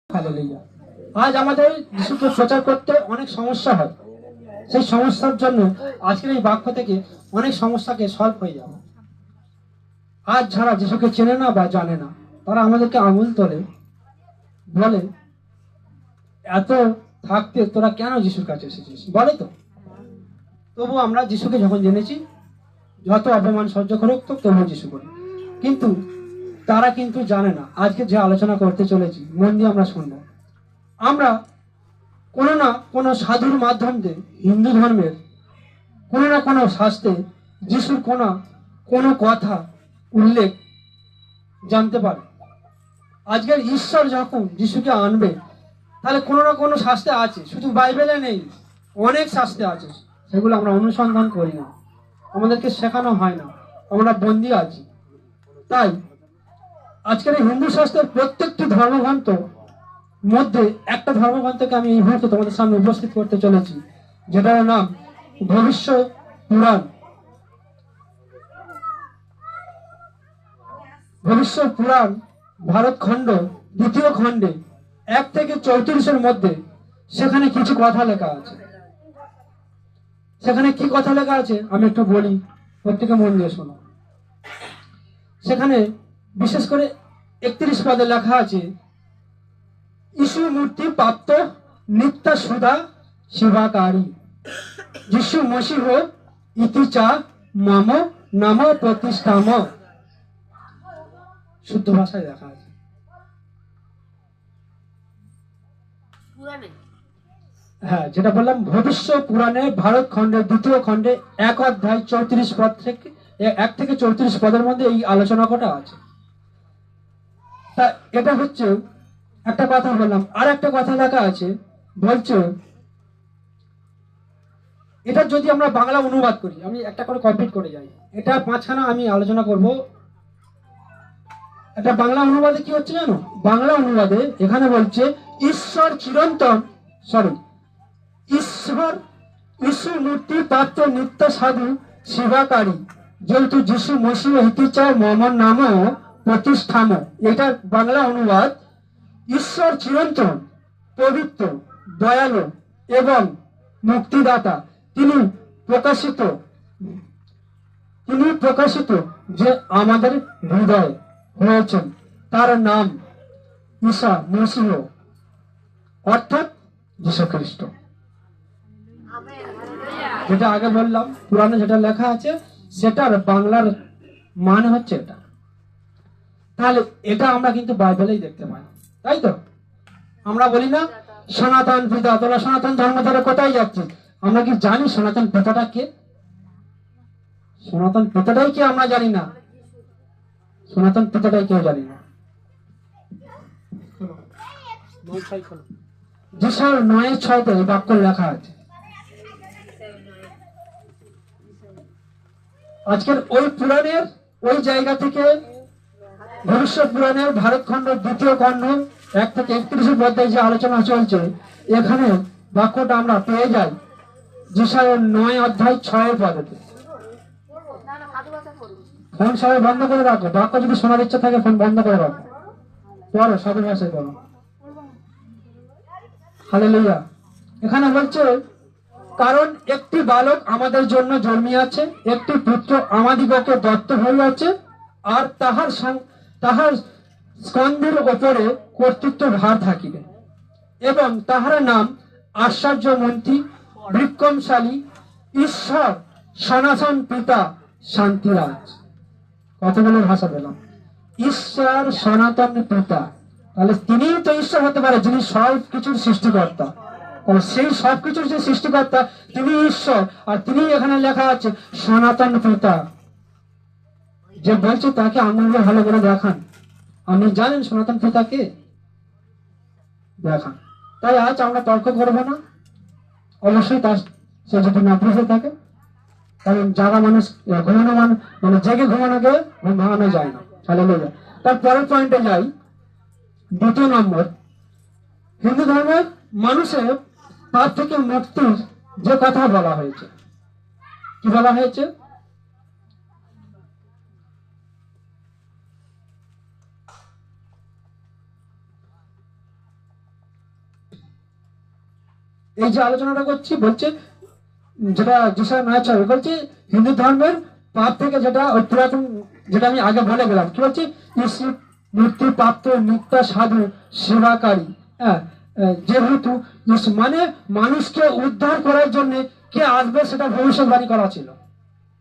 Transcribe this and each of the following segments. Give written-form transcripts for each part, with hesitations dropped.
Hallelujah. আজ আমাদের যিশুকে প্রচার করতে অনেক সমস্যা হয়। সেই সমস্যার জন্য আজকের এই বাক্য থেকে অনেক সমস্যাকে সলভ হয়ে যাবে। আজ যারা যিশুকে চেনে না বা জানে না, তারা আমাদেরকে আঙুল তোলে, বলে এত থাকতে তোরা কেন যিশুর কাছে এসেছিস, বলে তো। তবু আমরা যিশুকে যখন জেনেছি, যত অপমান সহ্য করুক তো তবু যিশু করি। কিন্তু তারা কিন্তু জানে না। আজকে যে আলোচনা করতে চলেছি, মন দিয়ে আমরা শুনবো। আমরা কোনো না কোনো সাধুর মাধ্যম দিয়ে হিন্দু ধর্মের কোনো না কোনো শাস্ত্রে যিশুর কোনো কথা উল্লেখ জানতে পারে। আজকের ঈশ্বর যখন যিশুকে আনবে, তাহলে কোনো না কোনো শাস্ত্রে আছে, শুধু বাইবেলে নেই, অনেক শাস্ত্রে আছে। সেগুলো আমরা অনুসন্ধান করি না, আমাদেরকে শেখানো হয় না, আমরা বন্দী আছি। তাই আজকের এই হিন্দু শাস্ত্রের প্রত্যেকটি ধর্মগ্রন্থ মধ্যে একটা ধর্মগ্রন্থকে আমি এই মুহূর্তে তোমাদের সামনে উপস্থিত করতে চলেছি, যেটার নাম ভবিষ্য পুরাণ। ভবিষ্য পুরাণ ভারত খণ্ড 2য় খণ্ডে 1 থেকে 34 মধ্যে সেখানে কিছু কথা লেখা আছে। সেখানে কি কথা লেখা আছে আমি একটু বলি, প্রত্যেকে মন দিয়ে শোনো। সেখানে বিশেষ করে 31 পদে লেখা আছে, যিশু মূর্তি প্রাপ্ত নিত্য সুধা সেবাকারী যিশু মসিহ ইতি চা মম নাম প্রতিষ্ঠাম। শুদ্ধ ভাষায় লেখা আছে। হ্যাঁ, যেটা বললাম, ভবিষ্য পুরাণে ভারত খণ্ডের 2য় খণ্ডে 1 অধ্যায় 34 পদ থেকে 1 থেকে 34 পদের মধ্যে এই আলোচনা করা আছে। তা এটা হচ্ছে একটা কথা বললাম। আর একটা কথা লেখা আছে, বলছে এটা যদি আমরা বাংলা অনুবাদ করি, আমি একটা করে কমপ্লিট করে যাই, এটা 5খানা আমি আলোচনা করব। এটা বাংলা অনুবাদে কি হচ্ছে জানো? বাংলা অনুবাদে এখানে বলছে, ঈশ্বর চিরন্তন ঈশ্বর যিশু মূর্তি প্রাপ্ত নিত্য সাধু সেবাকারী যেহেতু যিশু মসিহ হিতিচার মমন নাম প্রতিষ্ঠান। এটার বাংলা অনুবাদ, ঈশ্বর চিরন্তন, পবিত্র, দয়ালু এবং মুক্তিদাতা। তিনি প্রকাশিত যে আমাদের হৃদয়ে হয়েছেন, তার নাম ঈসা মসিহ, অর্থাৎ যীশু খ্রিস্ট। যেটা আগে বললাম, পুরাণে যেটা লেখা আছে সেটার বাংলার মানে হচ্ছে এটা। তাহলে এটা আমরা কিন্তু বাইবেলেই দেখতে পাই, তাই তো? আমরা বলি না সনাতন পিতা, তোরা সনাতন ধর্ম ধরে কোথায় যাচ্ছিস? আমরা কি জানি সনাতন পিতাটা কে? সনাতন পিতাটাই কে আমরা জানি না। সনাতন পিতাটাই কেউ জানি না। যিশার 9:6 এই বাক্য লেখা আছে। আজকের ওই পুরাণের ওই জায়গা থেকে ভবিষ্য পুরাণের ভারত খণ্ড 2য় খণ্ড 1 থেকে 31 অধ্যায় যে আলোচনা চলছে, এখানে বাক্যটা আমরা পেয়ে যাই যিশার 9 অধ্যায় 6 পদেতে। ফোন সবাই বন্ধ করে রাখো, বাক্য যদি শোনার ইচ্ছা থাকে ফোন বন্ধ করে রাখো, পড়ো, সাধু ভাষায় পড়ো। হালেলুয়া। এখানে বলছে, কারণ একটি বালক আমাদের জন্য জন্মিয়াছে, একটি পুত্র আমাদিগকে দত্ত হইয়াছে, আর তাহার স্কন্ধের ওপরে কর্তৃত্ব ভার থাকিবে, এবং তাহার নাম আশ্চর্য মন্ত্রী, বিক্রমশালী, ঈশ্বর সনাতন পিতা, শান্তিরাজ। কতগুলো ভাষা পেলাম, ঈশ্বর সনাতন পিতা। তাহলে তিনি তো ঈশ্বর হতে পারে, যিনি সব কিছুর সৃষ্টিকর্তা। সেই সবকিছুর যে সৃষ্টিকর্তা তিনি ঈশ্বর, আর তিনি এখানে লেখা আছে সনাতন পিতা। যে বলছে তাকে আঙুল দিয়ে ভালো করে দেখান, আপনি জানেন সনাতন পিতা কে? দেখান। তাই আজ আমরা তর্ক করবো না, অবশ্যই তার সে যদি না বুঝে থাকে, কারণ জাগা মানুষ ঘুমানো মানে জেগে ঘুমানোকে ভাঙানো যায় না। হালেলুয়া। তার পরের পয়েন্টে যাই, 2 নম্বর, হিন্দু ধর্মের মানুষের পাপ থেকে মুক্তির যে কথা বলা হয়েছে। কি বলা হয়েছে? এই যে আলোচনাটা করছি বলছে যেটা যেসব ম্যাচ হবে বলছে হিন্দু ধর্মের পাপ থেকে যেটা ওই পুরাতন যেটা আমি আগে বলে গেলাম কি বলছি ঈশ্বর মূর্তি প্রাপ্ত নিত্য সাধু সেবাকারী। হ্যাঁ, যেহেতু মানে মানুষকে উদ্ধার করার জন্য কে আসবে সেটা ভবিষ্যৎবাণী করা ছিল,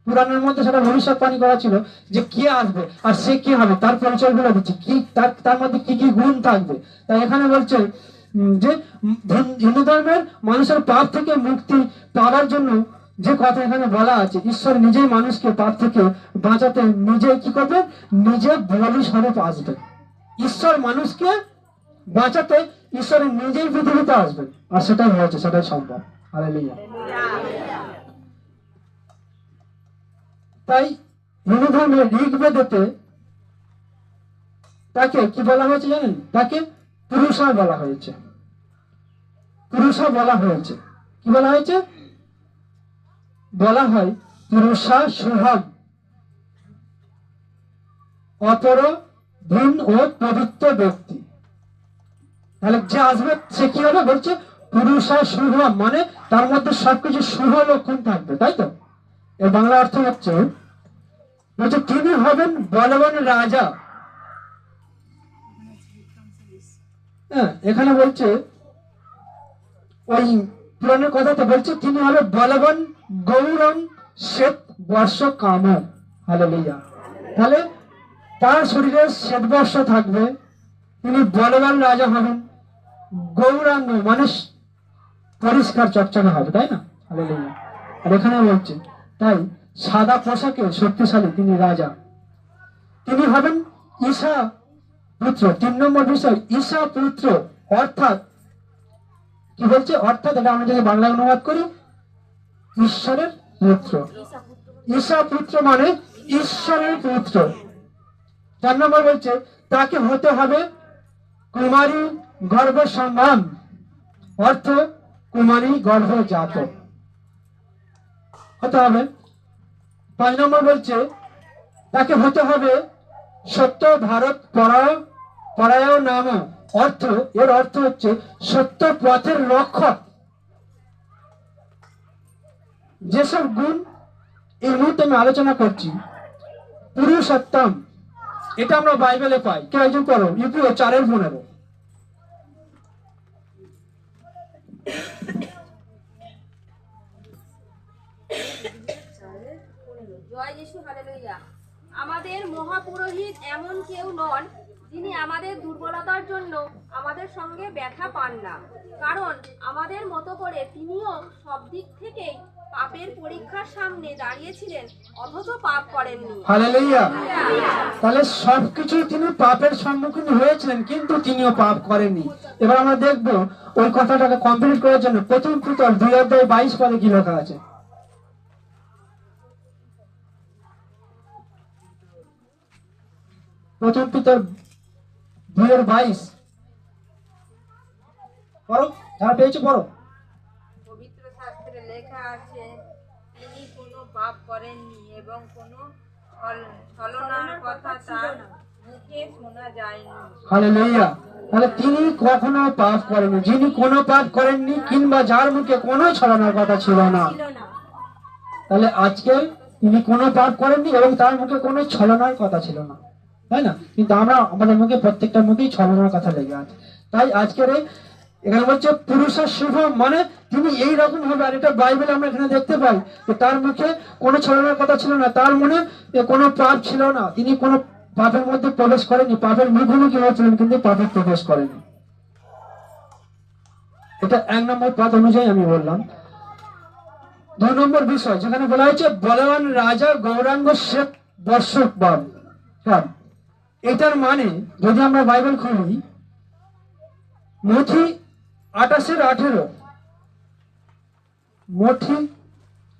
পুরাণের মধ্যে সেটা ভবিষ্যৎবাণী করা ছিল যে কে আসবে আর সে কি হবে তার পরিচয় বলে দিচ্ছে কি তার মধ্যে কি কি গুণ থাকবে। তাই এখানে বলছে যে হিন্দু ধর্মের মানুষের পাপ থেকে মুক্তি পাওয়ার জন্য যে কথা এখানে বলা আছে ঈশ্বর নিজেই মানুষকে পাপ থেকে বাঁচাতে নিজে কি করবে, নিজে বলি স্বরূপ আসবে। ঈশ্বর মানুষকে বাঁচাতে ঈশ্বরের নিজেই পৃথিবীতে আসবে, আর সেটাই হয়েছে, সেটাই সম্ভব। হালেলুয়া। তাই হিন্দু ধর্মের ঋগ্বেদেতে তাকে কি বলা হয়েছে জানেন, তাকে পুরুষা বলা হয়েছে, পুরুষা বলা হয়েছে। কি বলা হয়েছে? বলা হয় পুরুষা শুভম, অপর ভিন ও পবিত্র ব্যক্তি। তাহলে যে আসবে সে কি হবে বলছে পুরুষা শুভম, মানে তার মধ্যে সবকিছু শুভ লক্ষণ থাকবে, তাই তো? এর বাংলা অর্থ হচ্ছে বলছে তিনি হবেন বলবান রাজা। হ্যাঁ, এখানে বলছে ওই পুরাণের কথাতে বলছে তিনি হবে বলবান গৌরং শ্বেত বর্ষ কাম। হালেলুয়া। তাহলে তার শরীরে শ্বেত বর্ষ থাকবে, তিনি বলবান রাজা হবেন, গৌরাঙ্গ মানে পরিষ্কার চকচকে হবে, তাই না? হালেলুয়া। আর এখানে বলছে তাই সাদা পোশাকে শক্তিশালী তিনি রাজা। তিনি হবেন ঈশা পুত্র। 3 নম্বর বিষয় ঈশা পুত্র, অর্থাৎ কি বলছে, অর্থাৎ এটা আমরা যদি বাংলা অনুবাদ করি ঈশ্বরের পুত্র। ঈশা পুত্র মানে ঈশ্বরের পুত্র। 4 নম্বর বলছে তাকে হতে হবে কুমারী গর্ভ সম্মান, অর্থ কুমারী গর্ভজাত হতে হবে। 5 নম্বর বলছে তাকে হতে হবে সত্য ভারত পরায় নাম, অর্থ এর অর্থ হচ্ছে সত্য পথের রক্ষক। যেসব গুণ এই মুহূর্তে আমি আলোচনা করছি, পুরুষোত্তম, এটা আমরা বাইবেলে পাই। কেউ একজন পড়ো ইব্রিয় 4:15। জয় যিশু, হালেলুয়া। আমাদের মহাপুরোহিত এমন কেউ নন যিনি আমাদের দুর্বলতার জন্য আমাদের সঙ্গে ব্যথা পান না, কারণ আমাদের মতো করে তিনিও সব দিক থেকেই পাপের পরীক্ষার সামনে দাঁড়িয়েছিলেন, অথচ পাপ করেননি। হালেলুয়া। তাহলে সবকিছু তিনি পাপের সম্মুখীন হয়েছিলেন, কিন্তু তিনিও পাপ করেননি। এবার আমরা দেখবো ওই কথাটাকে কমপ্লিট করার জন্য 1 পিতর 2:22 পদে কি লেখা আছে। 1 পিতর 2:22 পড়ো, যারা পেয়েছে পড়ো। পবিত্র শাস্ত্রে লেখা আছে, তিনি কোনো পাপ করেননি এবং কোনো ছলনার কথা তার মুখে শোনা যায়নি। হালেলুয়া। তাহলে তিনি কখনো পাপ করেননি, যিনি কোনো পাপ করেননি কিংবা যার মুখে কোনো ছলনার কথা ছিল না। তাহলে আজকে তিনি কোনো পাপ করেননি এবং তার মুখে কোনো ছলনার কথা ছিল না, তাই না? কিন্তু আমরা আমাদের মুখে প্রত্যেকটা মুখেই ছলনার কথা লেগে আছে। তাই আজকের এখানে বলছে পুরুষের শুভ, মানে তিনি এইরকম হবে। আর এটা বাইবেলে আমরা এখানে দেখতে পাই যে তার মুখে কোনো ছলনার কথা ছিল না, তার মনে কোনো পাপ ছিল না, তিনি কোনো পাপের মধ্যে প্রবেশ করেনি, পাপের মুখোমুখি হয়েছিলেন কিন্তু পাপে প্রবেশ করেনি। এটা 1 নম্বর পদ অনুযায়ী আমি বললাম। 2 নম্বর বিষয় যেখানে বলা হয়েছে বলবান রাজা গৌরাঙ্গ শ্বেত বর্ষক বাম। এটার মানে যদি আমরা বাইবেল খুলি মথি 28:18, মথি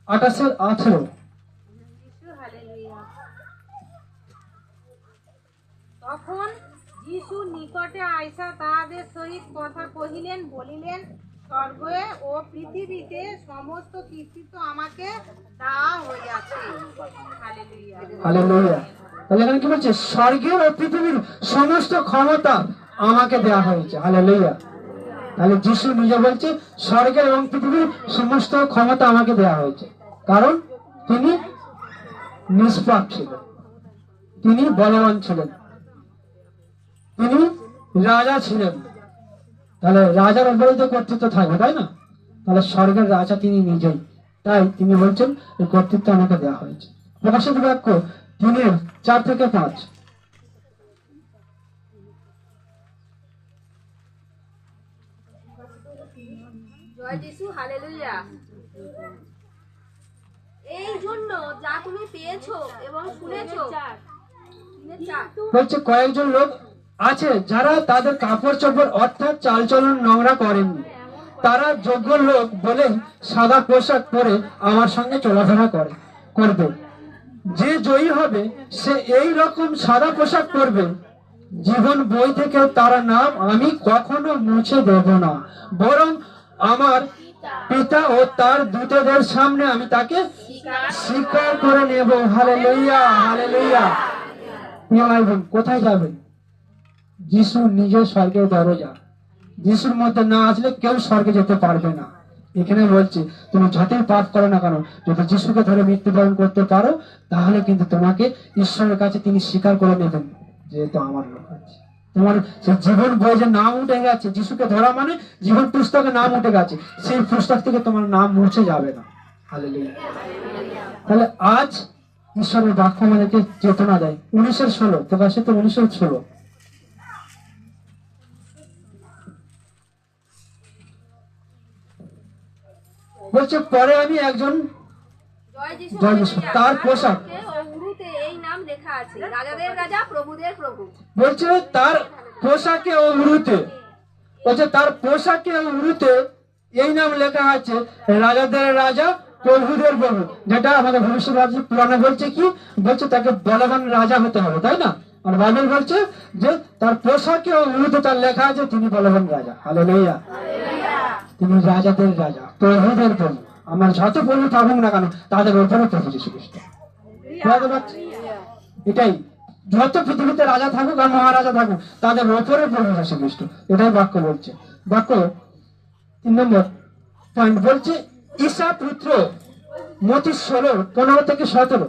28:18। তখন যিশু নিকটে আইসা তাহাদের সহিত কথা কহিলেন, বলিলেন, স্বর্গে ও পৃথিবীতে সমস্ত কৃতিত্ব আমাকে দেওয়া হইয়াছে। হালেলুয়া। হালেলুয়া। তাহলে এখানে কি বলছে, স্বর্গের ও পৃথিবীর সমস্ত ক্ষমতা আমাকে দেওয়া হয়েছে। হালেলুয়া। তাহলে যিশু নিজে বলছে স্বর্গের এবং পৃথিবীর সমস্ত ক্ষমতা আমাকে দেওয়া হয়েছে, কারণ তিনি নিষ্পাপ ছিলেন, তিনি বলবান ছিলেন, তিনি রাজা ছিলেন। তাহলে রাজার উপরে তো কর্তৃত্ব থাকবে, তাই না? তাহলে স্বর্গের রাজা তিনি নিজেই, তাই তিনি বলছেন এই কর্তৃত্ব আমাকে দেওয়া হয়েছে। প্রকাশিত বাক্য 3:4-5। জয় যিশু, হালেলুয়া। এই জন্য যা তুমি পেয়েছো এবং শুনেছো, বলছে কয়েকজন লোক আছে যারা তাদের কাপড় চোপড় অর্থাৎ চালচলন নোংরা করেননি, তারা যোগ্য লোক বলে সাদা পোশাক পরে আমার সঙ্গে চলাফেরা করবে। যে জয়ী হবে সে এই রকম সাদা পোশাক পরবে, জীবন বই থেকে তার নাম আমি কখনো মুছে দেব না, বরং আমার পিতা ও তার দূতদের সামনে আমি তাকে স্বীকার করে নেব। Hallelujah, hallelujah. প্রিয় ভাই বোন, কোথায় যাবেন? যিশু নিজে স্বর্গের দরজা, যিশুর মধ্যে না আসলে কেউ স্বর্গে যেতে পারবে না। এখানে বলছে তুমি যতই পাপ করো না কেন, যদি যিশুকে ধরে মৃত্যুবরণ করতে পারো, তাহলে কিন্তু তোমাকে ঈশ্বরের কাছে তিনি স্বীকার করে নেবেন, যেহেতু আমার লোক আছে। তোমার সেই জীবন বই যে নাম উঠে গেছে, যিশুকে ধরা মানে জীবন পুস্তকে নাম উঠে গেছে, সেই পুস্তক থেকে তোমার নাম মুছে যাবে না। হালেলুয়া। তাহলে আজ ঈশ্বরের বাক্য আমাদেরকে চেতনা দেয়। 19:16, প্রকাশিত 19:16। বলছে পরে আমি একজন জয় যিশু, জয় যিশু, হালেলুয়া। তার পোশাক, ও উরুতে এই নাম লেখা আছে, রাজাদের রাজা, প্রভুদের প্রভু। বলছে তার পোশাকে ও উরুতে, বলছে তার পোশাকে ও উরুতে এই নাম লেখা আছে রাজাদের রাজা, প্রভুদের প্রভু। যেটা আমাদের ভবিষ্যৎ পুরাণে বলছে কি, বলছে তাকে বলবান রাজা হতে হবে, তাই না? আর বাইবেল বলছে যে তার পোশাকে ও উরুতে তার লেখা আছে তিনি বলবান রাজা। হালেলুয়া। তিনি রাজাদের রাজা, প্রভুদের প্রভু। আমার যত প্রভু থাকুক না কেন, তাদের উপরে প্রভু যীশু খ্রিস্ট। বুঝতে পারছি? এটাই, যত পৃথিবীতে রাজা থাকুক আর মহারাজা থাকুক, তাদের উপরে প্রভু যীশু খ্রিস্ট। এটাই বাক্য বলছে। বাক্য 3 নম্বর পয়েন্ট বলছে ঈসা পুত্র, মতি 16:15-17।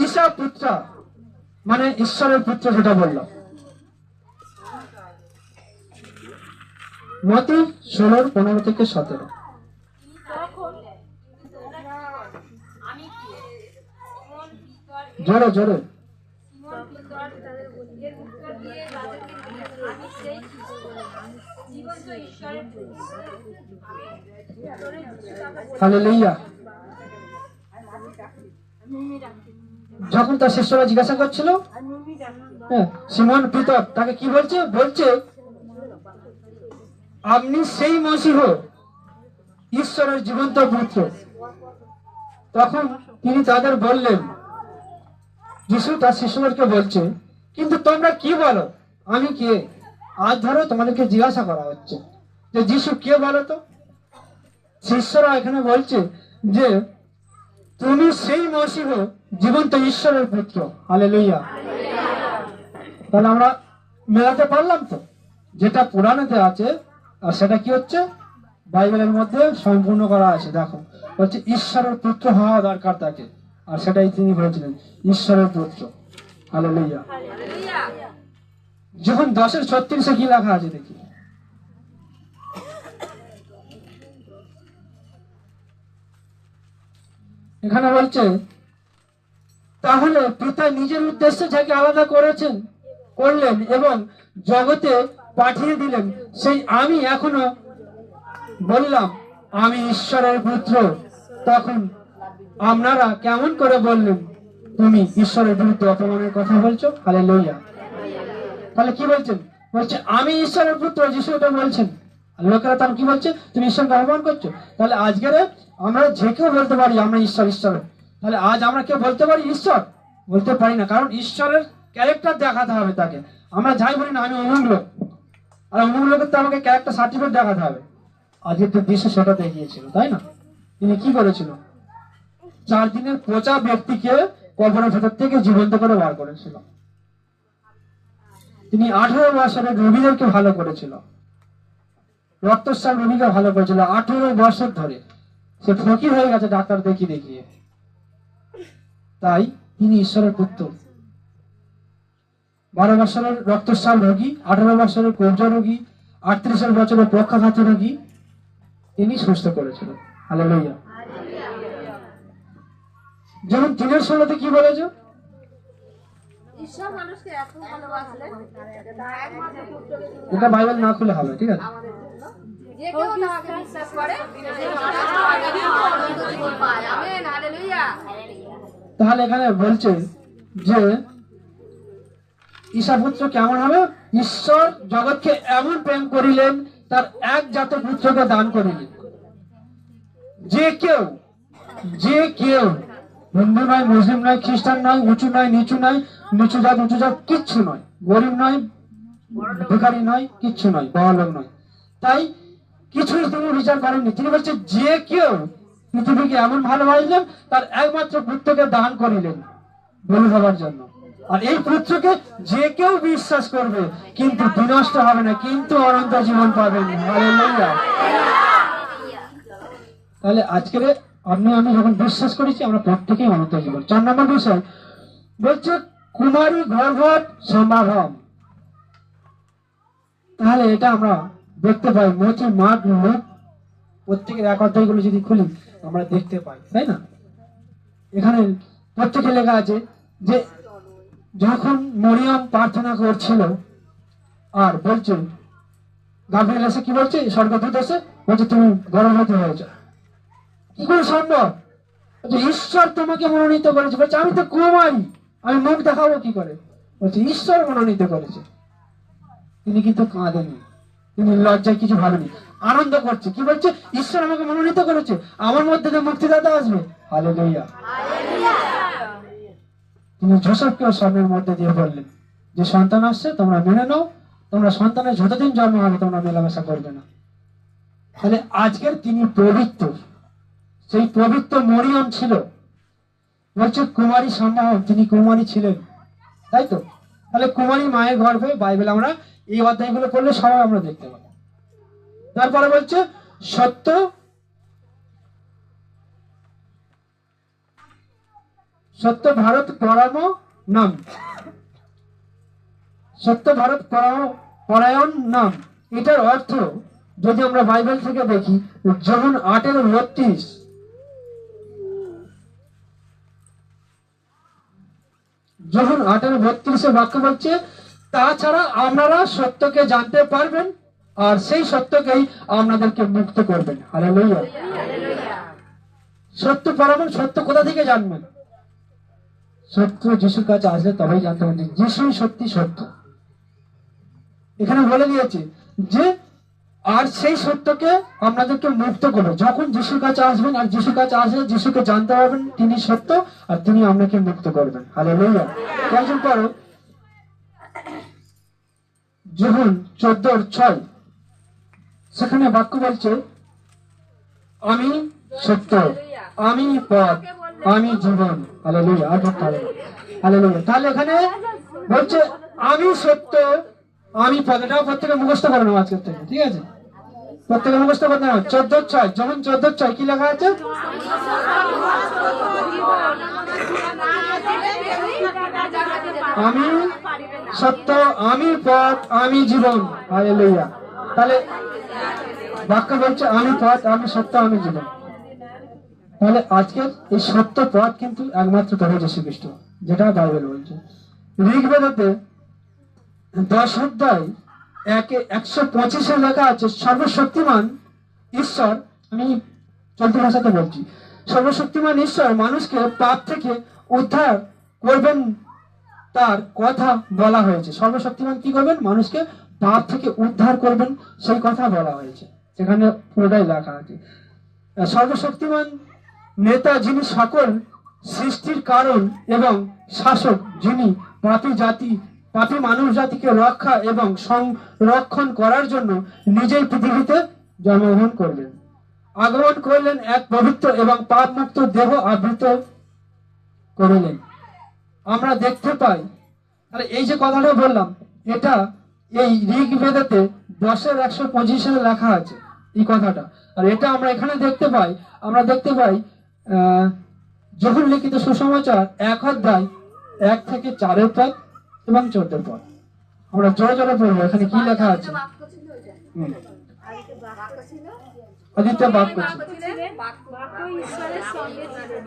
ঈসা পুত্র মানে ঈশ্বরের পুত্র, যেটা বললাম। মতি 16:15-17। জোরে জোরে। সিমন পিতর তাদের এর উত্তর দিয়ে তাদেরকে বললেন, আমি সেই জীবন্ত ঈশ্বরের পুত্র। হালেলুয়া। যখন তার শিষ্যরা জিজ্ঞাসা করছিল, সিমন পিতর তাকে কি বলছে? বলছে আপনি সেই মসীহ, ঈশ্বরের জীবন্ত পুত্র। তখন তিনি তাদের বললেন, যিশু তার শিষ্যদেরকে বলছে, কিন্তু তোমরা কি বলো, আমি কে? আজ ধরো তোমাদেরকে জিজ্ঞাসা করা হচ্ছে যে যিশু কে বলো তো? শিষ্যরা এখানে বলছে যে তুমি সেই মসীহ, জীবন্ত ঈশ্বরের পুত্র। হালেলুয়া। তাহলে আমরা মেলাতে পারলাম তো, যেটা পুরাণেতে আছে আর সেটা কি হচ্ছে বাইবেলের মধ্যে সম্পূর্ণ করা আছে। দেখো বলছে ঈশ্বরের পুত্র হওয়া দরকার তাকে, আর সেটাই তিনি বলেছিলেন, ঈশ্বরের পুত্র। হালেলুয়া। যখন 10:36 কি লেখা আছে দেখি। এখানে বলছে তাহলে পিতা নিজের উদ্দেশ্যে যাকে আলাদা করলেন এবং জগতে পাঠিয়ে দিলেন, সেই আমি এখনো বললাম আমি ঈশ্বরের পুত্র, তখন আপনারা কেমন করে বললেন তুমি ঈশ্বরের বিরুদ্ধে অপমানের কথা বলছো? হালেলুয়া। তাহলে কি বলছেন? বলছে আমি ঈশ্বরের পুত্র, যিশু এটা বলছেন। আর লোকেরা তখন কি বলছে? তুমি ঈশ্বরকে অপমান করছো। তাহলে আজকের আমরা যে কেউ বলতে পারি আমরা ঈশ্বর ঈশ্বর, তাহলে আজ আমরা কেউ বলতে পারি ঈশ্বর? বলতে পারি না, কারণ ঈশ্বরের ক্যারেক্টার দেখাতে হবে তাকে। আমরা যাই বলি না আমি অমুক লোক, আর অমুক লোকের তো আমাকে ক্যারেক্টার সার্টিফিকেট দেখাতে হবে। আজকে তো বিশ্ব সেটা দেখিয়েছিল, তাই না? তিনি কি করেছিল? 4 দিনের পচা ব্যক্তিকে কবরের ভেতর থেকে জীবন্ত করে বার করেছিল। তিনি 18 বছরের রোগীদেরকে ভালো করেছিল। রক্তস্রাব রোগীকে ভালো করেছিল 18 বছর ধরে। সে ফকির হয়ে গেছে ডাক্তার দেখিয়ে দেখিয়ে। তাই তিনি ঈশ্বরের পুত্র। 12 বছরের রক্তস্রাব রোগী, 18 বছরের কবজ রোগী, 38 বছরের পক্ষাঘাত রোগী তিনি সুস্থ করেছিলেন। হালেলুয়া। যেমন 3:16 কি বলেছে? ঈশ্বর মানুষকে এত ভালোবাসলেন যে তার একমাত্র পুত্রকে তিনি এটা বাইবেল না খুলে হবে, ঠিক আছে? আমাদের জন্য, যে কেউ তাহাকে বিশ্বাস করে সে নষ্ট হয় না, অনন্ত জীবন পায়। Amen, hallelujah. তাহলে এখানে বলছে যে ঈশাপুত্র কেমন হবে? ঈশ্বর জগৎকে এমন প্রেম করিলেন, তার একজাত পুত্রকে দান করিলেন। যে কেউ হিন্দু নয়, মুসলিম নয়, খ্রিস্টান নয়, উঁচু নয়, নিচু নয়, নিচু জাত উঁচু জাত কিচ্ছু নয়, গরিব নয়, ভিখারি নয়, কিচ্ছু নয়, বড়লোক নয়। তাই কিছুই তিনি বিচার করেননি। তিনি বলছেন যে কেউ পৃথিবীকে এমন ভালোবাসলেন, তার একমাত্র পুত্রকে দান করিলেন বলি হবার জন্য। আর এই পুত্রকে যে কেউ বিশ্বাস করবে কিন্তু বিনষ্ট হবে না, কিন্তু অনন্ত জীবন পাবেন। হালেলুয়া। তাহলে আজকের আমি যখন বিশ্বাস করেছি, আমরা প্রত্যেকেই অনন্ত জীবন। 4 নম্বর বিষয় বলছে কুমারী গর্ভৎ সম্ভাবম। তাহলে এটা আমরা দেখতে পাই মথি, মার্ক, লুক প্রত্যেকের এক অধ্যায়গুলো যদি খুলি আমরা দেখতে পাই, তাই না? এখানে প্রত্যেকে লেখা আছে যে যখন মরিয়ম প্রার্থনা করছিল আর বলছে, গাব্রিয়েল এসে কি বলছে, স্বর্গদূত এসে বলছে তুমি গর্ভবতী হয়েছ। কি করে সম্ভব? ঈশ্বর তোমাকে মনোনীত করেছে। বলছে আমি তো কুমারী, আমি মুখ দেখাবো কি করে? বলছে ঈশ্বর মনোনীত করেছে। তিনি কিন্তু কাঁদেনি, তিনি লজ্জায় কিছু ভাবেনি, আনন্দ করছে। কি বলছে? ঈশ্বর আমাকে মনোনীত করেছে, আমার মধ্যে যে মুক্তিদাতা আসবে। হালেলুয়া। তিনি যোসেফকেও স্বপ্নের মধ্যে দিয়ে বললেন যে সন্তান আসছে, তোমরা মেনে নাও, তোমরা সন্তানের যতদিন জন্ম হবে তোমরা মেলামেশা করবে না। তাহলে আজকের তিনি পবিত্র, সেই পবিত্র মরিয়ম ছিল। বলছে কুমারী সম্ভব, তিনি কুমারী ছিলেন, তাই তো? তাহলে কুমারী মায়ের গর্ভে বাইবেল আমরা এই অধ্যায়গুলো পড়লে সবাই আমরা দেখতে পাই। তারপরে বলছে সত্য সত্য ভারত পরাম নাম, সত্য ভারত পরায়ণ নাম। এটার অর্থ যদি আমরা বাইবেল থেকে দেখি, যখন 8:32 যখন 8:32 বাক্য বলছে তাছাড়া আপনারা সত্যকে জানতে পারবেন আর সেই সত্যকেই আপনাদেরকে মুক্ত করবেন। হালেলুয়া। সত্য পরামর্শ, সত্য কোথা থেকে জানবেন? সত্য যিশুর কাছে আসলে তবেই জানতে পারবেন যিশুই সত্যি সত্য। এখানে বলে দিয়েছে যে আর সেই সত্যকে আপনাদেরকে মুক্ত করবে যখন যিশুর কাছে আসবেন। আর যিশুর কাছে আসলে যিশুকে জানতে পারবেন, তিনি সত্য আর তিনি আপনাকে মুক্ত করবেন। হালেলুয়া। একজন করো যখন 14:6 সেখানে বাক্য বলছে আমি সত্য, আমি পথ, আমি জীবন। হালেলুয়া। হালেলুয়া। তাহলে এখানে বলছে আমি সত্য, আমি পথ। এটাও প্রত্যেকে মুখস্থ করে নেবো আজকের থেকে, ঠিক আছে? প্রত্যেকে মুখস্থ করতে নেবো। 14:6 যখন 14:6 কি লেখা আছে? আমি সত্য, আমি পথ, আমি জীবন। হালেলুয়া। তাহলে বাক্য বলছে আমি পথ, আমি সত্য, আমি জীবন। তাহলে আজকের এই সত্য পথ কিন্তু একমাত্র প্রভু যীশু খ্রিস্ট, যেটা বাইবেল বলছে। ঋগ্বেদতে 10 অধ্যায় 125 লেখা আছে সর্বশক্তিমান ঈশ্বর, আমি চলতি ভাষাতে বলছি, সর্বশক্তিমান ঈশ্বর মানুষকে পাপ থেকে উদ্ধার করবেন তার কথা বলা হয়েছে। সর্বশক্তিমান কি করবেন? মানুষকে পাপ থেকে উদ্ধার করবেন, সেই কথা বলা হয়েছে। সেখানে পুরোটাই লেখা আছে। সর্বশক্তিমান নেতা যিনি সকল সৃষ্টির কারণ এবং শাসক, যিনি পাপী মানুষ জাতিকে রক্ষা এবং সংরক্ষণ করার জন্য নিজেই পৃথিবীতে জন্মগ্রহণ করলেন, আগমন করলেন, এক পবিত্র এবং পাপ মুক্ত দেহ আবৃত করিলেন। আমরা দেখতে পাই। তাহলে এই যে কথাটা বললাম, এটা এই ঋগ্বেদেতে 10:125 লেখা আছে এই কথাটা। আর এটা আমরা এখানে দেখতে পাই, যখন লিখিত সুসমাচার 1 অধ্যায় 1 থেকে 4 পদ এবং 14 পদ। আমরা জোরে জোরে পড়বো এখানে কি লেখা আছে। বাক্য ছিল ওইটা। হুম। বাক্য ছিল, আদিত্য বাক্য ছিল। ছিলেন, বাক্য ঈশ্বরের সঙ্গে ছিলেন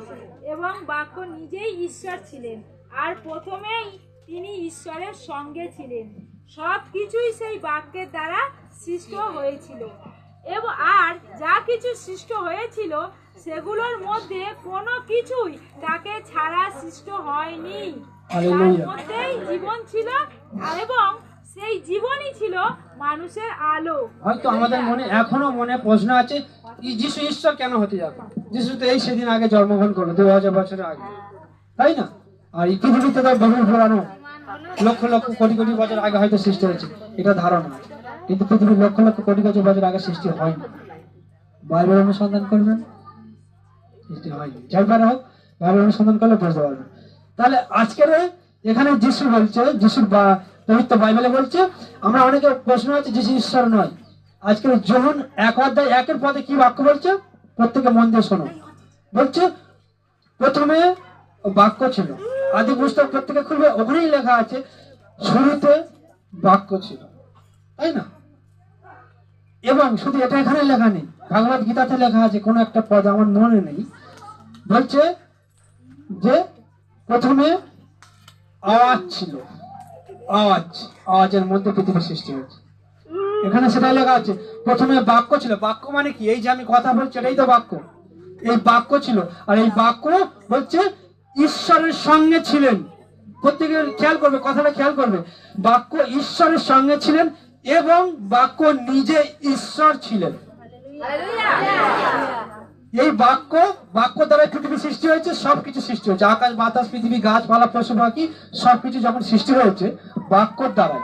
এবং বাক্য নিজেই ঈশ্বর ছিলেন, আর প্রথমেই তিনি ঈশ্বরের সঙ্গে ছিলেন। সব কিছুই সেই বাক্যের দ্বারা সৃষ্ট হয়েছিল এবং আর যা কিছু সৃষ্ট হয়েছিল সেগুলোর মধ্যে কোনো কিছুই তাকে ছাড়া সৃষ্ট হয়নি। তার হালেলুয়া। মধ্যেই জীবন ছিল এবং সেই জীবনই ছিল মানুষের আলো। হয়তো আমাদের মনে এখনো মনে প্রশ্ন আছে, যিশু ঈশ্বর কেন হতে যাবে? যিশু তো এই সেদিন আগে জন্মগ্রহণ করলো, 2000 বছরের আগে, তাই না? আর এই পৃথিবীতে তো বহু পুরানো, লক্ষ লক্ষ কোটি কোটি বছর আগে হয়তো সৃষ্টি হয়েছে, এটা ধারণা আছে। কিন্তু পৃথিবীর লক্ষ লক্ষ কোটি কোটি বছর আগে সৃষ্টি হয়নি। বাইবেল অনুসন্ধান করবেন, সৃষ্টি হয়নি। যাই পারে হোক, বাইবেল অনুসন্ধান করলে বুঝতে পারবেন। তাহলে আজকের এখানে যিশু বলছে, যিশুর পবিত্র বাইবেলে বলছে, আমরা অনেকে প্রশ্ন আছে যিশু ঈশ্বর নয়। আজকের যোহন 1 অধ্যায় 1 পদে কি বাক্য বলছে, প্রত্যেকে মন দিয়ে শোনো। বলছে প্রথমে বাক্য ছিল। আদি পুস্তক প্রত্যেকে খুলবে, ওখানেই লেখা আছে শুরুতে বাক্য ছিল, তাই না? এবং শুধু এটা এখানে লেখা নেই, ভগবত গীতাতে লেখা আছে, কোন একটা পদ আমার মনে নেই, বলছে যে প্রথমে আওয়াজ ছিল, আওয়াজের মধ্যে পৃথিবী সৃষ্টি হয়েছে। এখানে সেটাই লেখা আছে প্রথমে বাক্য ছিল। বাক্য মানে কি? এই যে আমি কথা বলছি এটাই তো বাক্য। এই বাক্য ছিল, আর এই বাক্য বলছে ঈশ্বরের সঙ্গে ছিলেন। প্রত্যেকে খেয়াল করবে, কথাটা খেয়াল করবে, বাক্য ঈশ্বরের সঙ্গে ছিলেন এবং বাক্য নিজে ঈশ্বর ছিলেন। এই বাক্য দ্বারা পৃথিবী সৃষ্টি হয়েছে, সবকিছু সৃষ্টি হয়েছে, আকাশ বাতাস পৃথিবী গাছপালা পশু পাখি সবকিছু যখন সৃষ্টি হয়েছে বাক্যর দ্বারাই।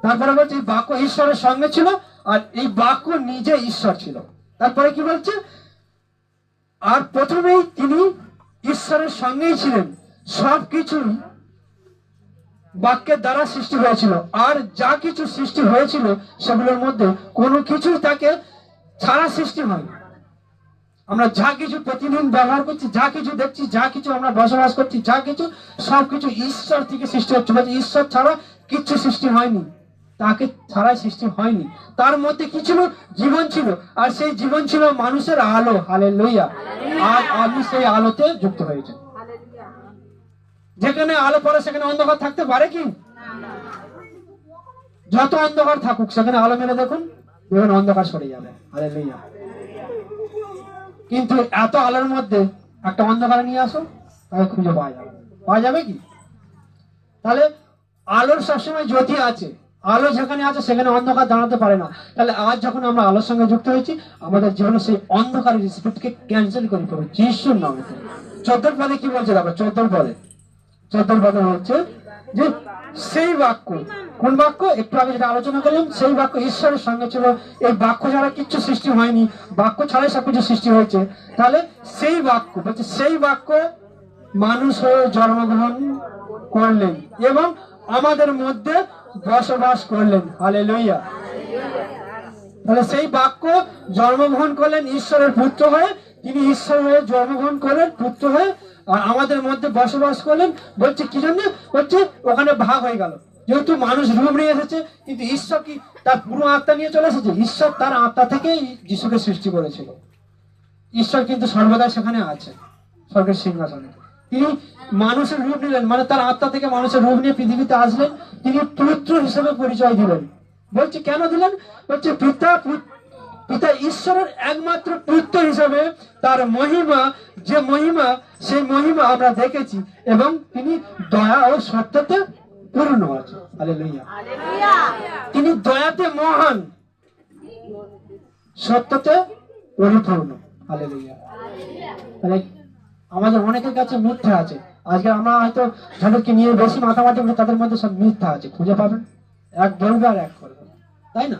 তারপরে বলছে এই বাক্য ঈশ্বরের সঙ্গে ছিল আর এই বাক্য নিজে ঈশ্বর ছিল। তারপরে কি বলছে, আর প্রথমেই তিনি ঈশ্বরের সঙ্গেই ছিলেন, সবকিছুই বাক্যের দ্বারা সৃষ্টি হয়েছিল, আর যা কিছু সৃষ্টি হয়েছিল সেগুলোর মধ্যে কোনো কিছুই তাকে ছাড়া সৃষ্টি হয়নি। আমরা যা কিছু প্রতিদিন ব্যবহার করছি, যা কিছু দেখছি, যা কিছু আমরা বসবাস করছি, যা কিছু সবকিছু ঈশ্বর থেকে সৃষ্টি হচ্ছে। ঈশ্বর ছাড়া কিচ্ছু সৃষ্টি হয়নি, তাকে ছাড়াই সৃষ্টি হয়নি। তার মধ্যে কি ছিল? জীবন ছিল, আর সেই জীবন ছিল মানুষের আলো। হালেলুয়া। আর আপনি সেই আলোতে যুক্ত হয়েছে। যেখানে আলো পড়ে সেখানে অন্ধকার থাকতে পারে কি? যত অন্ধকার থাকুক সেখানে আলো মেলে দেখুন, দেখুন অন্ধকার সরে যাবে। হালেলুয়া। কিন্তু এত আলোর মধ্যে একটা অন্ধকার নিয়ে আসো, তাকে খুঁজে পাওয়া যাবে কি? তাহলে আলোর সবসময় জ্যোতি আছে, আলো যেখানে আছে সেখানে অন্ধকার দাঁড়াতে পারে না। তাহলে আজ যখন আমরা আলোর সঙ্গে যুক্ত হয়েছি, আমাদের জীবনে সেই অন্ধকারের স্পিরিটকে ক্যান্সেল করে ফেলবো যিশুর নামে। 14 পদে কি বলছে দেখো, 14 পদে বলছে যে সেই বাক্য, কোন বাক্য? একটু আগে যেটা আলোচনা করলাম, সেই বাক্য ঈশ্বরের সঙ্গে ছিল। এই বাক্য ছাড়া কিচ্ছু সৃষ্টি হয়নি, বাক্য ছাড়াই সবকিছু সৃষ্টি হয়েছে। তাহলে সেই বাক্য বলছে, সেই বাক্য মানুষ হয়ে জন্মগ্রহণ করলেন এবং আমাদের মধ্যে বসবাস করলেন। হালেলুয়া। তাহলে সেই বাক্য জন্মগ্রহণ করলেন ঈশ্বরের পুত্র হয়ে, তিনি ঈশ্বর হয়ে জন্মগ্রহণ করলেন পুত্র হয়ে, আর আমাদের মধ্যে বসবাস করলেন। বলছে কি জন্য? বলছে ওখানে ভাগ হয়ে গেল, যেহেতু মানুষ রূপ নিয়ে এসেছে, কিন্তু ঈশ্বর কি তার পুরো আত্মা নিয়ে চলে এসেছে? ঈশ্বর তার আত্মা থেকেই যিশুকে সৃষ্টি করেছিল। ঈশ্বর কিন্তু সর্বদা সেখানে আছে, স্বর্গের সিংহাসনে। তিনি মানুষের রূপ নিলেন, মানে তার আত্মা থেকে মানুষের রূপ নিয়ে পৃথিবীতে আসলেন। তিনি পুত্র হিসেবে পরিচয় দিলেন। বলছে কেন দিলেন? বলছে পিতা ঈশ্বরের একমাত্র পুত্র হিসাবে তার মহিমা, যে মহিমা, সেই মহিমা আমরা দেখেছি, এবং তিনি দয়া ও সত্যতে পূর্ণ আছে। হালেলুয়া। তিনি দয়াতে মহান, সত্যতে পরিপূর্ণ। হালেলুয়া। তাহলে আমাদের অনেকের কাছে মিথ্যা আছে। আজকে আমরা হয়তো যাদেরকে নিয়ে বেশি মাথামাতি করি, তাদের মধ্যে সব মিথ্যা আছে, খুঁজে পাবেন। এক বলবে আর এক করবে, তাই না?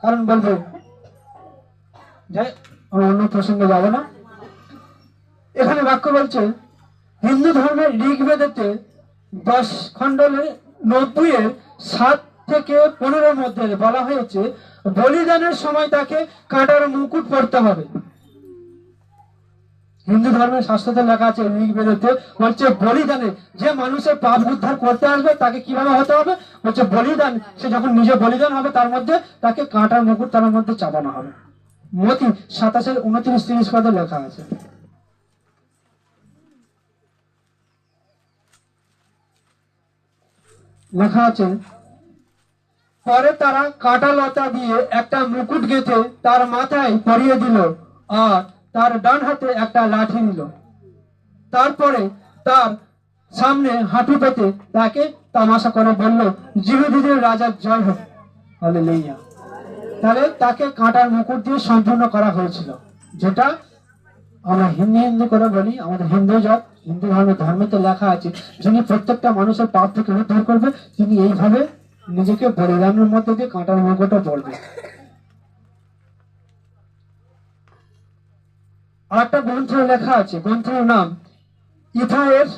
কারণ বলবো, যাই অন্য প্রসঙ্গে যাব না। এখানে বাক্য বলছে হিন্দু ধর্মের ঋগ্বেদেতে 10 খণ্ডে 90-7 থেকে 15 মধ্যে বলা হয়েছে বলিদানের সময় তাকে কাঁটার মুকুট পরতে হবে। হিন্দু ধর্মের শাস্ত্রতে লেখা আছে, ঋগ্বেদেতে বলছে বলিদানে যে মানুষের পাপ উদ্ধার করতে আসবে তাকে কিভাবে হতে হবে, বলছে বলিদান, সে যখন নিজে বলিদান হবে তার মধ্যে তাকে কাঁটার মুকুট তার মধ্যে চাপানো হবে। মতি 27-29-30 পদে লেখা আছে। লেখা আছে, পরে তারা কাঁটা লতা দিয়ে একটা মুকুট গেঁথে তার মাথায় পরিয়ে দিল আর তার ডান হাতে একটা লাঠি দিল। তারপরে তার সামনে হাঁটু পেতে তাকে তামাশা করে বলল, জিহুদীদের রাজার জয় হোক। হালেলুয়া। তাহলে তাকে কাঁটার মুকুট দিয়ে সম্পূর্ণ করা হয়েছিল, যেটা আমরা হিন্দু করে বলি। আমাদের হিন্দু জাত, হিন্দু ধর্মেতে লেখা আছে, যিনি প্রত্যেকটা মানুষের পাপ থেকে উদ্ধার করবে তিনি এইভাবে নিজেকে বলিদানের মধ্যে দিয়ে কাঁটার মুকুটটা পড়বে। আর একটা গ্রন্থে লেখা আছে, গ্রন্থের নাম ইথায়ের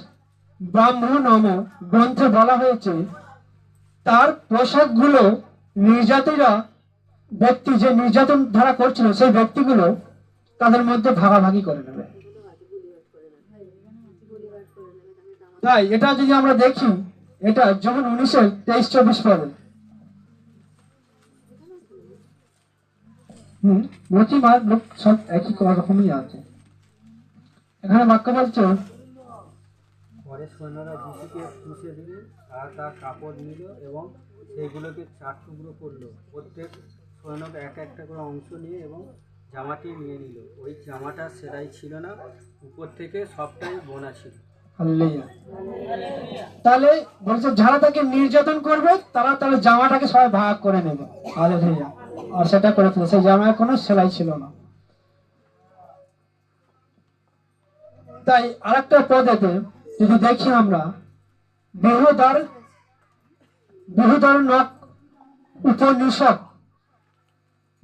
ব্রাহ্মণম। গ্রন্থে বলা হয়েছে তার পোশাকগুলো নির্যাতিরা ব্যক্তি যে নির্যাতন ধারা করছিল সেই ব্যক্তিগুলো তাদের মধ্যে ভাগাভাগি করে নেবে। তাই এটা যদি আমরা দেখি, এটা যেমন 19-23-24 পদে মতিমার লোক সব একই রকমই আছে। এখানে বাক্য বলছে, পরে সৈন্যরা যিশুকে পুষে দিলেন আর তার কাপড় নিল এবং সেগুলোকে 4 টুকরো করলো। প্রত্যেক সৈন্যকে একটা করে অংশ নিয়ে এবং জামাটি নিয়ে নিল। ওই জামাটা সেলাই ছিল না, উপর থেকে সবটাই বোনা ছিল। হালেলুয়া। তাহলে বলছে যারা তাকে নির্যাতন করবে তারা তাহলে জামাটাকে সবাই ভাগ করে নেবে। হালেলুয়া। আর সেটা করেছিল, সেই জামায় কোনো সেলাই ছিল না। তাই আরেকটা পদেতে যদি দেখি আমরা, বৃহদার নক উপনিষদ,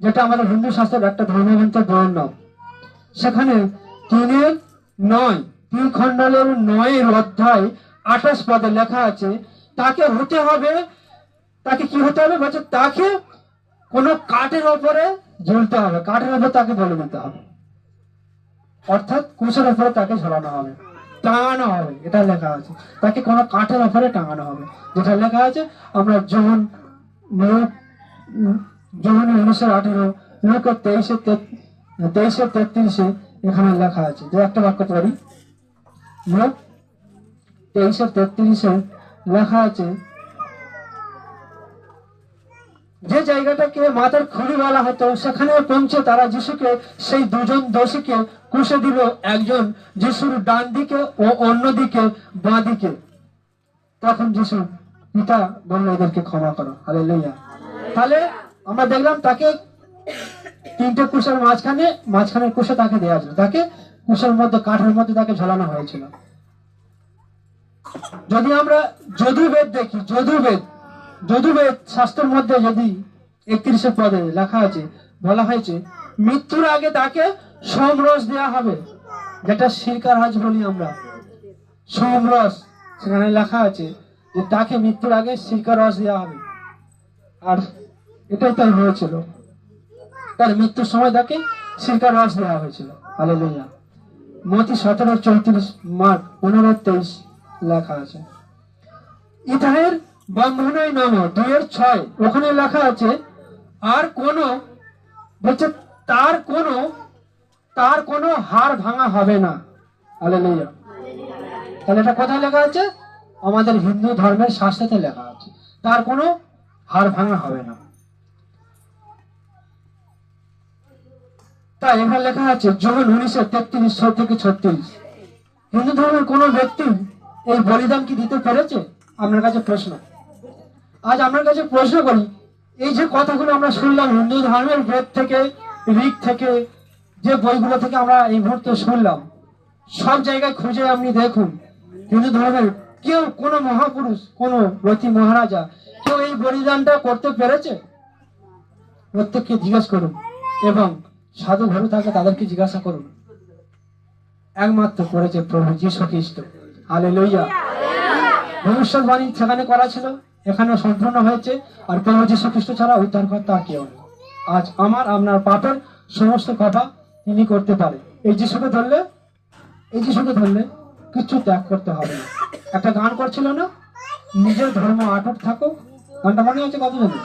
যেটা আমাদের হিন্দু শাস্ত্রের একটা ধর্মগ্রন্থের বইয়ের নাম, সেখানে 3 খণ্ডলের 9 অধ্যায় 28 পদে লেখা আছে তাকে হতে হবে, তাকে কি হতে হবে বলছে, তাকে কোন কাঠের ওপরে ঝুলতে হবে, কাঠের ওপর তাকে বলে দিতে হবে, অর্থাৎ কুশের ওপরে তাকে ঝোলানো হবে, টাঙানো হবে। এটা লেখা আছে তাকে কোন কাঠের ওপরে টাঙানো হবে, যেটা লেখা আছে আমরা যখন 1918 লোক 23-33 এখানে লেখা আছে। যে একটা বাক্য পড়ি, লোক 23-33 লেখা আছে, যে জায়গাটাকে মাথার খুলি বলা হতো সেখানে পৌঁছে তারা যিশুকে, সেই দুজন দোষীকে কুশে দিল, একজন যিশুর ডান দিকে ও অন্যদিকে বাঁ দিকে। তখন যিশু পিতা বলল এদেরকে ক্ষমা করো। হালেলুয়া। তাহলে আমরা দেখলাম তাকে 3টে কুশের মাঝখানে কুশে তাকে দেওয়া ছিল, তাকে কুশের মধ্যে কাঠের মধ্যে তাকে ঝোলানো হয়েছিল। যদি আমরা যদুবেদ দেখি, যদুবেদ শাস্ত্রের মধ্যে যদি 31 পদে লেখা আছে, বলা হয়েছে মৃত্যুর আগে তাকে সোমরস দেওয়া হবে, যেটা সিরকারাজ বলি আমরা, সোমরস। সেখানে লেখা আছে যে তাকে মৃত্যুর আগে সিরকারস দেওয়া হবে, আর এটাই তাই হয়েছিল। তার মৃত্যুর সময় তাকে সিরকারস দেওয়া হয়েছিল। হালেলুয়া। মতি 17-34, মার্ক 15-23 লেখা আছে। ইথায়ের ব্রাহ্মণই নাম 2-6 ওখানে লেখা আছে, আর কোন বলছে তার কোনো হাড় ভাঙা হবে না। হালেলুয়া। তাহলে এটা কোথায় লেখা আছে? আমাদের হিন্দু ধর্মের শাস্ত্রে লেখা আছে তার কোনো হাড় ভাঙা হবে না। তাই এখানে লেখা আছে যখন 19-33-36 হিন্দু ধর্মের কোন ব্যক্তি এই বলিদান কি দিতে পেরেছে? আপনার কাছে প্রশ্ন, আজ আপনার কাছে প্রশ্ন করি, এই যে কথাগুলো আমরা শুনলাম হিন্দু ধর্মের বেদ থেকে, ঋগ থেকে, যে বইগুলো থেকে আমরা এই মুহূর্তে শুনলাম, সব জায়গায় খুঁজে আপনি দেখুন হিন্দু ধর্মের কেউ, কোন মহাপুরুষ, কোন রথী মহারাজা কেউ এই বলিদানটা করতে পেরেছে? প্রত্যেককে জিজ্ঞাসা করুন এবং সাধু ঘরে থাকে তাদেরকে জিজ্ঞাসা করুন। একমাত্র করেছে প্রভু যীশু খ্রিস্ট। হালেলুয়া। ভবিষ্যৎবাণী সেখানে করা ছিল এখানেও সম্পূর্ণ হয়েছে। আর প্রভু যীশু খ্রিস্ট ছাড়া উদ্ধারকর্তা আর কেউ নেই। আজ আমার আপনার পাপের সমস্ত কথা তিনি করতে পারে। এই যিশুকে ধরলে কিছু ত্যাগ করতে হবে না। একটা গান করছিল না, নিজের ধর্ম অটুট থাকো, গানটা মনে হচ্ছে কত জানো?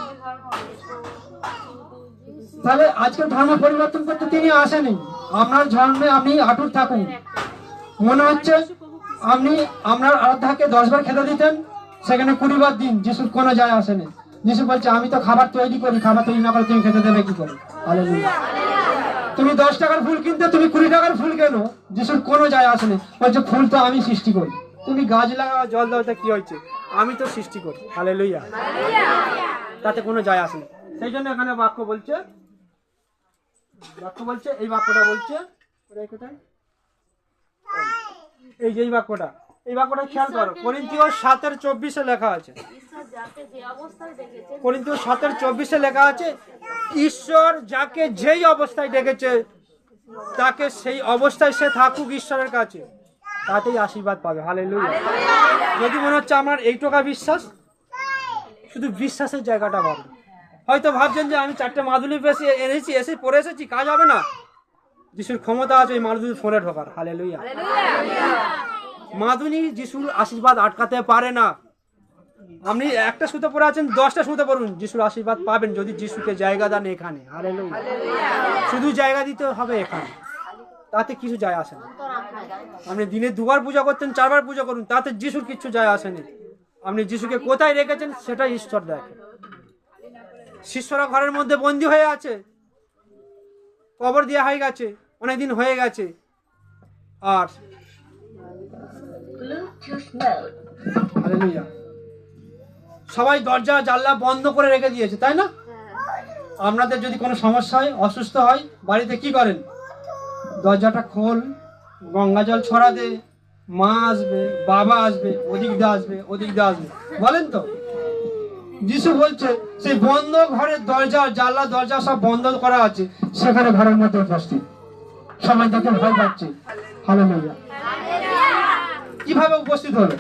তাহলে আজকের ধর্ম পরিবর্তন করতে তিনি আসেনি। আপনার ধর্মে আপনি অটুট থাকুন। মনে হচ্ছে আপনি আপনার আরাধ্যাকে 10 বার খেতে দিতেন, সেখানে 20 বার দিন, যিশুর কোনো যায় আসেনি। যিশু বলছে আমি তো খাবার তৈরি করি, খাবার তৈরি না করে তুমি খেতে দেবে কি করে? হালেলুয়া। তুমি 10 টাকার ফুল কিনতে তুমি 20 টাকার ফুল কেন? যিশুর কোনো যায় আসেনি। বলছে ফুল তো আমি সৃষ্টি করি, তুমি গাছ লাগাও জল দাও, তা কি হয়েছে? আমি তো সৃষ্টি করি। হালেলুয়া। তাতে কোনো যায় আসে না। সেই জন্য এখানে বাক্য বলছে, এই বাক্যটা বলছে, এই যে এই বাক্যটা খেয়াল করো, করিন্থীয় 7:24 লেখা আছে। করিন্থীয় 7:24 লেখা আছে, ঈশ্বর যাকে যেই অবস্থায় ডেকেছে তাকে সেই অবস্থায় সে থাকুক ঈশ্বরের কাছে, তাতেই আশীর্বাদ পাবে। হালেলুয়া। যদি মনে হচ্ছে আমার এইটুকা বিশ্বাস, শুধু বিশ্বাসের জায়গাটা পাবে। হয়তো ভাবছেন যে আমি 4টে মাদুলি এসে পড়ে এসেছি, কাজ হবে না। যিশুর ক্ষমতা আছে এই মাদুলি ফোনে ঢোকার। হালেলুয়া। মাদুলি যিশুর আশীর্বাদ আটকাতে পারে না। আপনি একটা সুতো পরে আছেন, 10টা সুতো পড়ুন, যিশুর আশীর্বাদ পাবেন যদি যিশুকে জায়গা দেন এখানে। হালেলুয়া। শুধু জায়গা দিতে হবে এখানে, তাতে কিছু যায় আসে না। আপনি দিনে 2 বার পূজা করতেন, 4 বার পূজা করুন, তাতে যিশুর কিছু যায় আসেনি। আপনি যিশুকে কোথায় রেখেছেন সেটাই ঈশ্বর দেখে। শিষ্যরা ঘরের মধ্যে বন্দী হয়ে আছে, কবর দেওয়া হয়ে গেছে, অনেকদিন হয়ে গেছে, আর হালেলুয়া সবাই দরজা জানলা বন্ধ করে রেখে দিয়েছে, তাই না? আপনাদের যদি কোনো সমস্যা হয়, অসুস্থ হয়, বাড়িতে কি করেন? দরজাটা খোল, গঙ্গা জল ছড়া দে, মা আসবে, বাবা আসবে, ওদিক দিয়ে আসবে, বলেন তো? যিশু বলছে সেই বন্ধ ঘরের দরজা জানলা দরজা সব বন্ধ করা আছে, সেখানে ঘরের মধ্যে উপস্থিত, সবাই তাকে ভয় পাচ্ছে। হালেলুয়া। কিভাবে উপস্থিত হলো?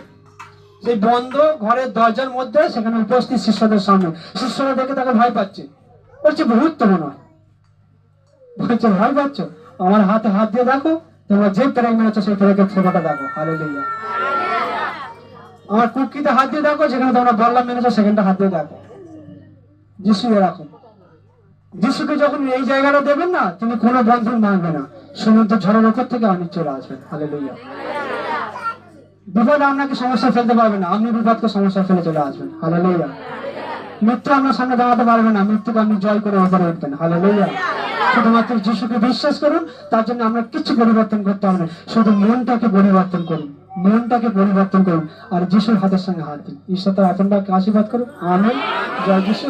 সেই বন্ধ ঘরের দরজার মধ্যে সেখানে উপস্থিত শিষ্যদের সামনে। শিষ্যরা দেখে তাকে ভয় পাচ্ছে, বলছে ভূত তো মনে হয়। বলছে ভয় পাচ্ছ? আমার হাতে হাত দিয়ে দেখো, তোমরা যে পেরেক মেরেছো সেই পেরেকের ফোঁটাটা দেখো। হালেলুয়া। আমার কুকিতে হাত দিয়ে দেখো, যেখানে তোমরা বল্লা মেরেছো সেখানটা হাত দিয়ে দেখো। যিশু এরকম। যিশুকে যখন এই জায়গাটা দেবেন না, তিনি কোনো বন্ধন মানবে না, সমুদ্র ঝড়ের উপর থেকে আপনি চলে আসবেন। হালেলুয়া। বিপদ আপনাকে সমস্যা ফেলতে পারবে না, আপনি বিপদকে সমস্যা ফেলে চলে আসবেন। হালেলুয়া। মৃত্যু আপনার সামনে দাঁড়াতে পারবে না, মৃত্যুকে আপনি জয় করে উপরে উঠবেন। হালেলুয়া। শুধুমাত্র যিশুকে বিশ্বাস করুন, তার জন্য আমরা কিছু পরিবর্তন করতে হবে না, শুধু মনটাকে পরিবর্তন করুন, আর যিশুর হাতের সঙ্গে হাত দিন। ঈশ্বর তার আপনাকে আশীর্বাদ করুন। আমেন। জয় যিশু।